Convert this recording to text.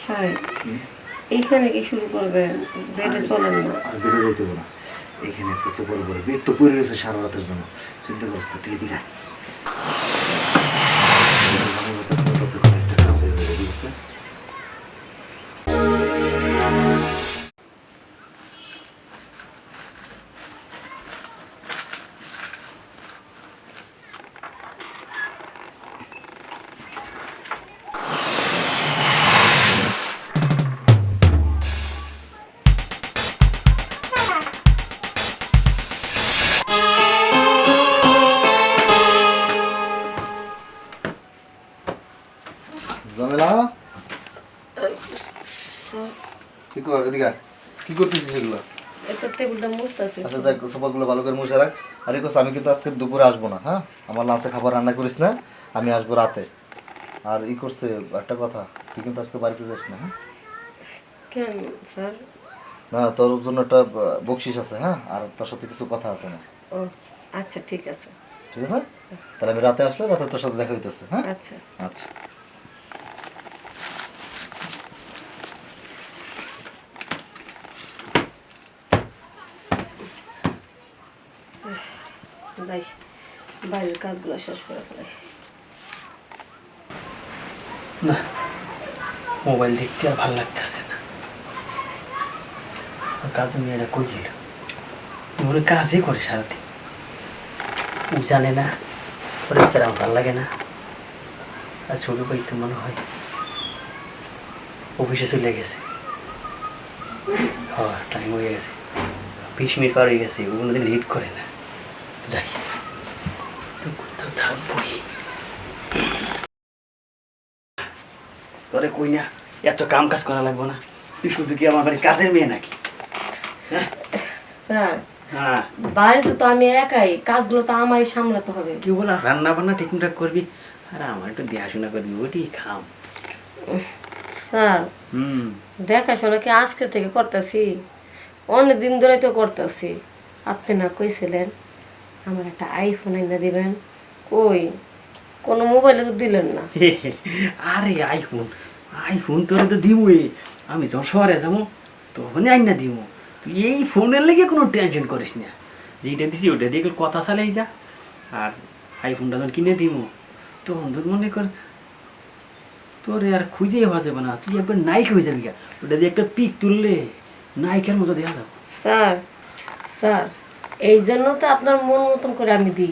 সাহেব এইখানে কি শুরু করবেন? বেডে চলেন না। আর বেডে যাইতে হবে না, এখানে আজকে সুপার উপরে বেড তো পড়ে রয়েছে সারা রাতের জন্য। চিন্তা করিস না, তুই এদিকে আয়। একটা কাজ হয়ে যাবে, বুঝিস না? জমেলা কি কর, এদিকে আয়। কি করতেছিস এগুলো? একটা টেবিলটা মুছতেছি। আচ্ছা দেখ, সোফাগুলো ভালো করে মুছে রাখ। আর এই কথা, আমি কিন্তু আজকে দুপুরে আসবো না, হ্যাঁ? আমার লাঞ্চে খাবার রান্না করিস না, আমি আসবো রাতে। আর ই করছে একটা কথা, তুই কিন্তু আজকে বাড়িতে যাস না, হ্যাঁ? কেন স্যার? না, তোর জন্য একটা বকশিস আছে, হ্যাঁ? আর তোর সাথে কিছু কথা আছে না। ও আচ্ছা, ঠিক আছে। ঠিক আছে, তাহলে আমি রাতে আসলে রাতে তোর সাথে দেখা হইতেছে, হ্যাঁ? আচ্ছা আচ্ছা। যাই, বাইরের কাজগুলো শেষ করে ফেলাই। না, মোবাইল দেখতে আর ভালো লাগতেছে না। কাজে মেয়েরা কই গেল? ওরা কাজই করে সারাদিন, ও জানে না ওরা স্যার আমার ভালো লাগে না। আর ছোটো ভাই তো মনে হয় অফিসে চলে গেছে। হ্যাঁ, টাইম হয়ে গেছে, 20 মিনিট পার হয়ে গেছে। ও কোনোদিন লেট করে না। যাই, তো কোথাও থাকবো কি? তোরে কই না, এত কাম কাজ করা লাগবো না। তুই শুধু কি আমার বাড়ির কাজের মেয়ে নাকি? হ্যাঁ স্যার, হ্যাঁ, বাড়িতে তো আমি একাই, কাজগুলো তো আমারই সামলাতে হবে। কি বলা, রান্না বান্না ঠিকঠাক করবি আর আমার একটু দেখাশোনা করবি, ওইটি খাম। স্যার, দেখাশোনা কি আজকে থেকে করতেছি? অনেক দিন ধরে তো করতেছি। আপনি না কইছিলেন আমার একটা আইফোন এনে দিবেন, কই কোনো মোবাইলে তো দিলেন না। আরে আইফোন, আইফোন তোরে তো দিমই। আমি যখন শহরে যাবো তখনই আইন না দিমু। তুই এই ফোনের লেগে কোনো টেনশন করিস না। যেটা দিছি ওটা দিয়ে কথা চালাই যা। আর আইফোনটা যখন কিনে দিমু তখন তোর মনে কর তোরে আর খুঁজেই পাওয়া যাবে না। তুই একবার নাইক হয়ে যাবি। ওটা দিয়ে একটা পিক তুললে নায়িকার মতো দেখা যাবে। স্যার, স্যার, এই জন্য তো আপনার মন মতন করে আমি দিই।